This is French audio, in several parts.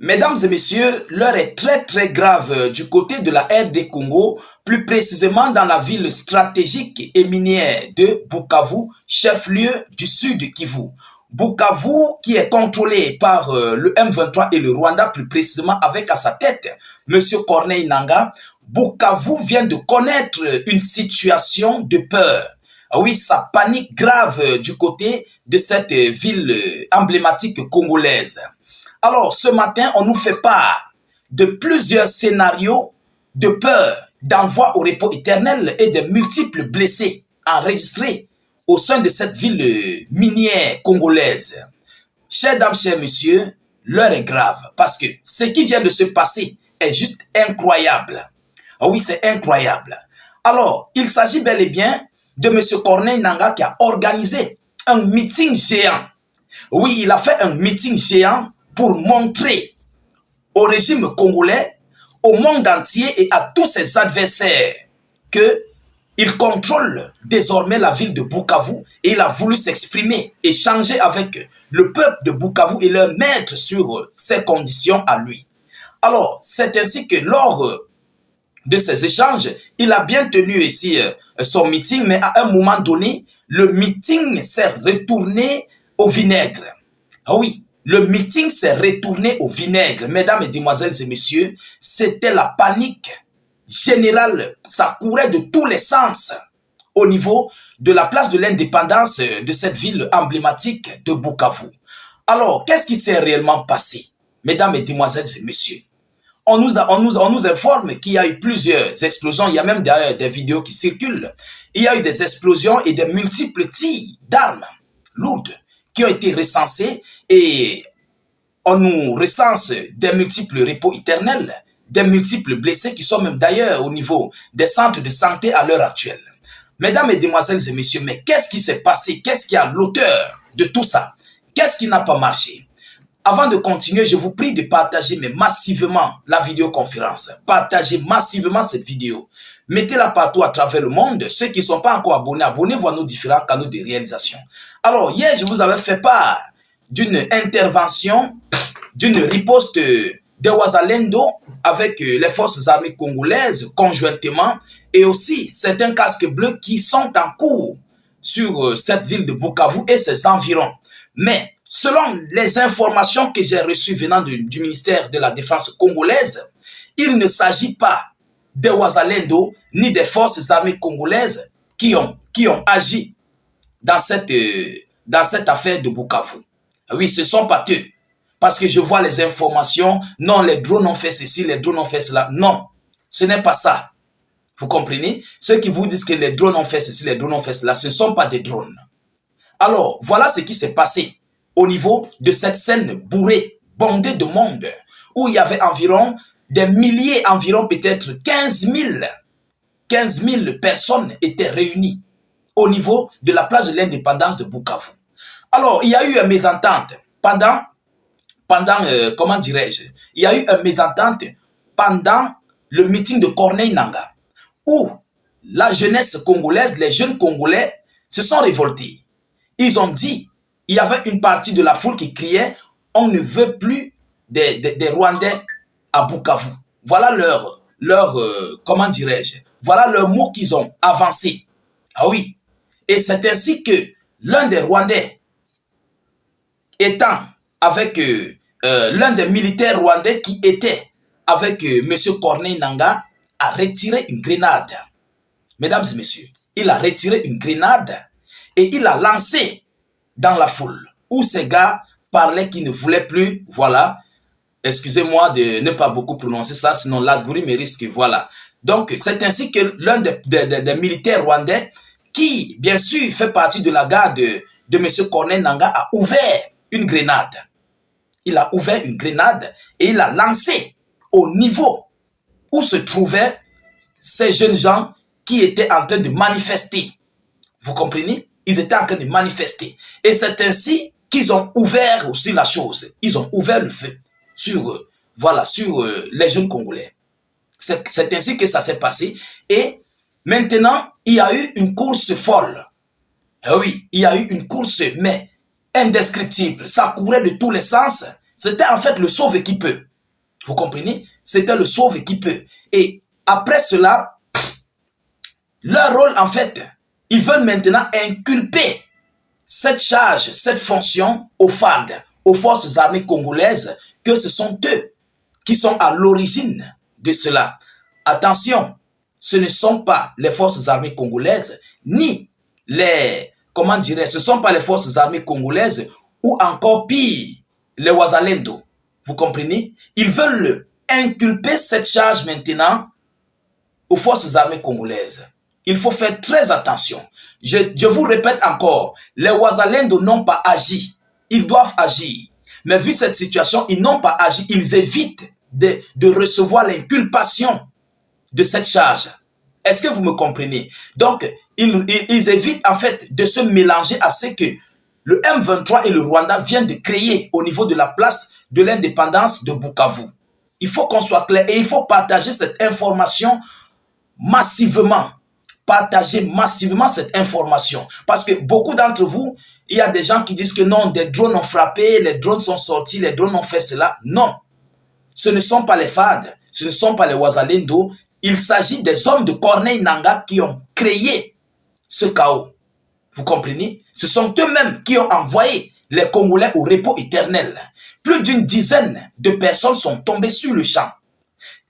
Mesdames et messieurs, l'heure est très grave du côté de la RD Congo, plus précisément dans la ville stratégique et minière de Bukavu, chef-lieu du sud Kivu. Bukavu qui est contrôlé par le M23 et le Rwanda, plus précisément avec à sa tête Monsieur Corneille Nangaa. Bukavu vient de connaître une situation de peur. Oui, ça panique grave du côté de cette ville emblématique congolaise. Alors, ce matin, on nous fait part de plusieurs scénarios de peur, d'envoi au repos éternel et de multiples blessés enregistrés au sein de cette ville minière congolaise. Chers dames, chers messieurs, l'heure est grave parce que ce qui vient de se passer est juste incroyable. Ah oui, c'est incroyable. Alors, il s'agit bel et bien de M. Corneille Nangaa qui a organisé un meeting géant. Oui, il a fait un meeting géant pour montrer au régime congolais, au monde entier et à tous ses adversaires qu'il contrôle désormais la ville de Bukavu et il a voulu s'exprimer, échanger avec le peuple de Bukavu et leur mettre sur ses conditions à lui. Alors, c'est ainsi que lors de ces échanges, il a bien tenu ici son meeting, mais à un moment donné, le meeting s'est retourné au vinaigre. Ah oui, le meeting s'est retourné au vinaigre. Mesdames et demoiselles et messieurs, c'était la panique générale. Ça courait de tous les sens au niveau de la place de l'indépendance de cette ville emblématique de Bukavu. Alors, qu'est-ce qui s'est réellement passé, mesdames et demoiselles et messieurs? On nous informe qu'il y a eu plusieurs explosions. Il y a même d'ailleurs des vidéos qui circulent. Il y a eu des explosions et des multiples tirs d'armes lourdes qui ont été recensés et on nous recense des multiples repos éternels, des multiples blessés qui sont même d'ailleurs au niveau des centres de santé à l'heure actuelle. Mesdames et demoiselles et messieurs, mais qu'est-ce qui s'est passé? Qu'est-ce qui a l'auteur de tout ça? Qu'est-ce qui n'a pas marché? Avant de continuer, je vous prie de partager massivement la vidéoconférence. Partagez massivement cette vidéo. Mettez-la partout à travers le monde. Ceux qui ne sont pas encore abonnés, abonnez-vous à nos différents canaux de réalisation. Alors, hier, je vous avais fait part d'une intervention, d'une riposte de Wazalendo avec les forces armées congolaises conjointement et aussi certains casques bleus qui sont en cours sur cette ville de Bukavu et ses environs. Mais selon les informations que j'ai reçues venant du ministère de la Défense congolaise, il ne s'agit pas de Wazalendo ni des forces armées congolaises qui ont agi dans cette affaire de Bukavu. Oui, ce ne sont pas eux. Parce que je vois les informations, non, les drones ont fait ceci, les drones ont fait cela. Non, ce n'est pas ça. Vous comprenez? Ceux qui vous disent que les drones ont fait ceci, les drones ont fait cela, ce ne sont pas des drones. Alors, voilà ce qui s'est passé au niveau de cette scène bourrée, bondée de monde, où il y avait environ des milliers, environ peut-être 15 000 personnes étaient réunies au niveau de la place de l'indépendance de Bukavu. Alors, il y a eu une mésentente comment dirais-je, il y a eu une mésentente pendant le meeting de Corneille Nangaa, où la jeunesse congolaise, les jeunes Congolais se sont révoltés. Ils ont dit, il y avait une partie de la foule qui criait, on ne veut plus des Rwandais à Bukavu. Voilà comment dirais-je, voilà leurs mots qu'ils ont avancés. Ah oui. Et c'est ainsi que l'un des Rwandais, étant avec l'un des militaires rwandais qui était avec M. Corneille Nangaa, a retiré une grenade. Mesdames et messieurs, il a retiré une grenade et il a lancé dans la foule où ces gars parlaient qui ne voulaient plus, voilà, excusez-moi de ne pas beaucoup prononcer ça, sinon l'algorithme risque, voilà. Donc, c'est ainsi que l'un des militaires rwandais, qui, bien sûr, fait partie de la garde de M. Corneille Nangaa, a ouvert une grenade. Il a ouvert une grenade et il a lancé au niveau où se trouvaient ces jeunes gens qui étaient en train de manifester. Vous comprenez? Ils étaient en train de manifester. Et c'est ainsi qu'ils ont ouvert aussi la chose. Ils ont ouvert le feu sur, voilà, sur les jeunes Congolais. C'est ainsi que ça s'est passé. Et maintenant, il y a eu une course folle. Et oui, il y a eu une course, mais indescriptible. Ça courait de tous les sens. C'était en fait le sauve qui peut. Vous comprenez? C'était le sauve qui peut. Et après cela, leur rôle, en fait, ils veulent maintenant inculper cette charge, cette fonction aux FARD, aux forces armées congolaises, que ce sont eux qui sont à l'origine de cela. Attention, ce ne sont pas les forces armées congolaises, ni les, comment dirais, ce ne sont pas les forces armées congolaises, ou encore pire, les Wazalendo. Vous comprenez? Ils veulent inculper cette charge maintenant aux forces armées congolaises. Il faut faire très attention. Je vous répète encore, les Wazalendo n'ont pas agi. Ils doivent agir. Mais vu cette situation, ils n'ont pas agi. Ils évitent de recevoir l'inculpation de cette charge. Est-ce que vous me comprenez? Donc, ils évitent en fait de se mélanger à ce que le M23 et le Rwanda viennent de créer au niveau de la place de l'indépendance de Bukavu. Il faut qu'on soit clair et il faut partager cette information massivement. Partagez massivement cette information. Parce que beaucoup d'entre vous, il y a des gens qui disent que non, des drones ont frappé, les drones sont sortis, les drones ont fait cela. Non. Ce ne sont pas les FAD, ce ne sont pas les Wazalendo. Il s'agit des hommes de Corneille Nangaa qui ont créé ce chaos. Vous comprenez? Ce sont eux-mêmes qui ont envoyé les Congolais au repos éternel. Plus d'une dizaine de personnes sont tombées sur le champ.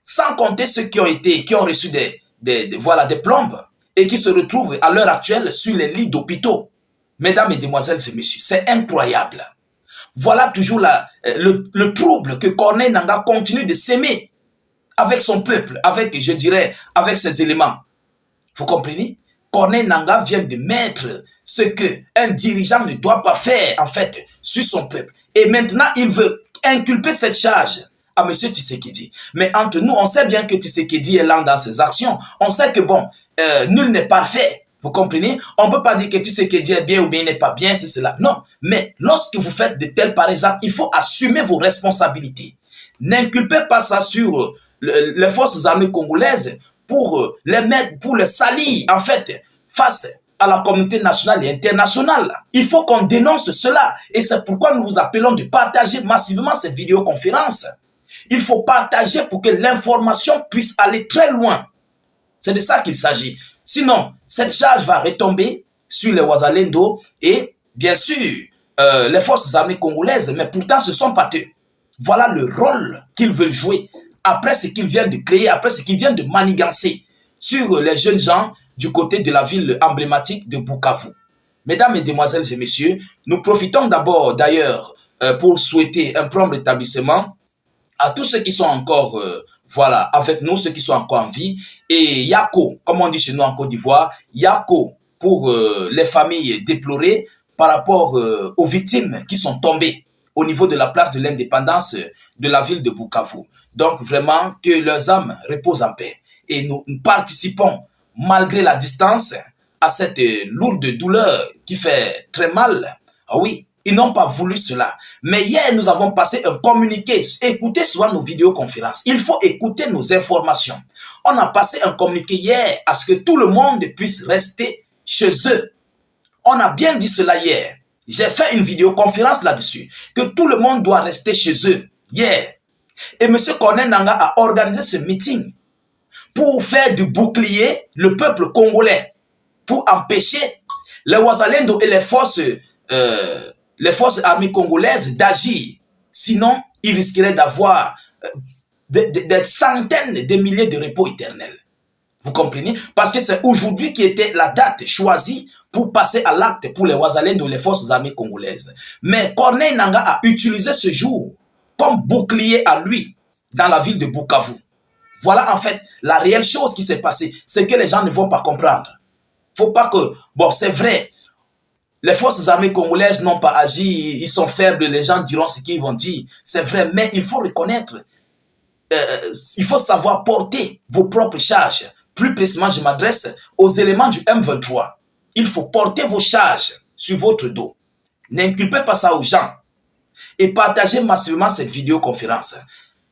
Sans compter ceux qui ont reçu des plombes et qui se retrouvent à l'heure actuelle sur les lits d'hôpitaux. Mesdames, Mesdemoiselles et Messieurs, c'est incroyable. Voilà toujours le trouble que Corneille Nangaa continue de s'aimer avec son peuple, avec ses éléments. Vous comprenez? Corneille Nangaa vient de mettre ce qu'un dirigeant ne doit pas faire, en fait, sur son peuple. Et maintenant, il veut inculper cette charge à M. Tshisekedi. Mais entre nous, on sait bien que Tshisekedi est lent dans ses actions. On sait que, bon, nul n'est parfait. Vous comprenez? On ne peut pas dire que Tshisekedi est bien ou bien n'est pas bien, c'est cela. Non. Mais lorsque vous faites de tels pareils actes, il faut assumer vos responsabilités. N'inculpez pas ça sur les forces armées congolaises pour les salir, en fait, face à la communauté nationale et internationale. Il faut qu'on dénonce cela. Et c'est pourquoi nous vous appelons de partager massivement cette vidéoconférence. Il faut partager pour que l'information puisse aller très loin. C'est de ça qu'il s'agit. Sinon, cette charge va retomber sur les Wazalendo et, bien sûr, les forces armées congolaises. Mais pourtant, ce ne sont pas eux. Voilà le rôle qu'ils veulent jouer après ce qu'ils viennent de créer, après ce qu'ils viennent de manigancer sur les jeunes gens du côté de la ville emblématique de Bukavu. Mesdames, Mesdemoiselles et Messieurs, nous profitons d'abord d'ailleurs pour souhaiter un prompt rétablissement à tous ceux qui sont encore avec nous, ceux qui sont encore en vie. Et Yako, comme on dit chez nous en Côte d'Ivoire, Yako pour les familles déplorées par rapport aux victimes qui sont tombées au niveau de la place de l'indépendance de la ville de Bukavu. Donc vraiment que leurs âmes reposent en paix. Et nous participons malgré la distance à cette lourde douleur qui fait très mal. Ah oui, ils n'ont pas voulu cela. Mais hier, nous avons passé un communiqué. Écoutez souvent nos vidéoconférences. Il faut écouter nos informations. On a passé un communiqué hier à ce que tout le monde puisse rester chez eux. On a bien dit cela hier. J'ai fait une vidéoconférence là-dessus. Que tout le monde doit rester chez eux hier. Et M. Corneille Nangaa a organisé ce meeting pour faire du bouclier le peuple congolais, pour empêcher les Wazalendo et les forces armées congolaises d'agir. Sinon, ils risqueraient d'avoir des centaines de milliers de repos éternels. Vous comprenez? Parce que c'est aujourd'hui qui était la date choisie pour passer à l'acte pour les Wazalendo et les forces armées congolaises. Mais Corneille Nangaa a utilisé ce jour comme bouclier à lui dans la ville de Bukavu. Voilà en fait la réelle chose qui s'est passée. C'est que les gens ne vont pas comprendre. Faut pas que... Bon, c'est vrai. Les forces armées congolaises n'ont pas agi. Ils sont faibles. Les gens diront ce qu'ils vont dire. C'est vrai. Mais il faut reconnaître. Il faut savoir porter vos propres charges. Plus précisément, je m'adresse aux éléments du M23. Il faut porter vos charges sur votre dos. N'inculpez pas ça aux gens. Et partagez massivement cette vidéoconférence.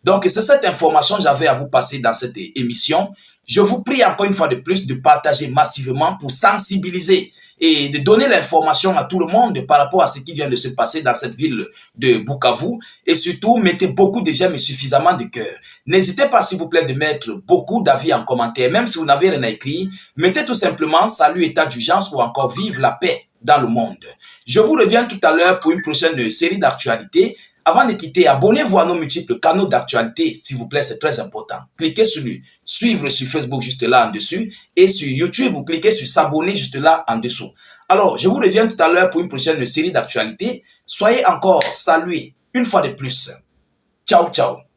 Donc, c'est cette information que j'avais à vous passer dans cette émission. Je vous prie encore une fois de plus de partager massivement pour sensibiliser et de donner l'information à tout le monde par rapport à ce qui vient de se passer dans cette ville de Bukavu. Et surtout, mettez beaucoup de j'aime et suffisamment de cœur. N'hésitez pas, s'il vous plaît, de mettre beaucoup d'avis en commentaire. Même si vous n'avez rien à écrire, mettez tout simplement salut, état d'urgence ou encore vive la paix dans le monde. Je vous reviens tout à l'heure pour une prochaine série d'actualités. Avant de quitter, abonnez-vous à nos multiples canaux d'actualité, s'il vous plaît, c'est très important. Cliquez sur le suivre sur Facebook juste là en dessus et sur YouTube, vous cliquez sur s'abonner juste là en dessous. Alors, je vous reviens tout à l'heure pour une prochaine série d'actualités. Soyez encore salués une fois de plus. Ciao, ciao.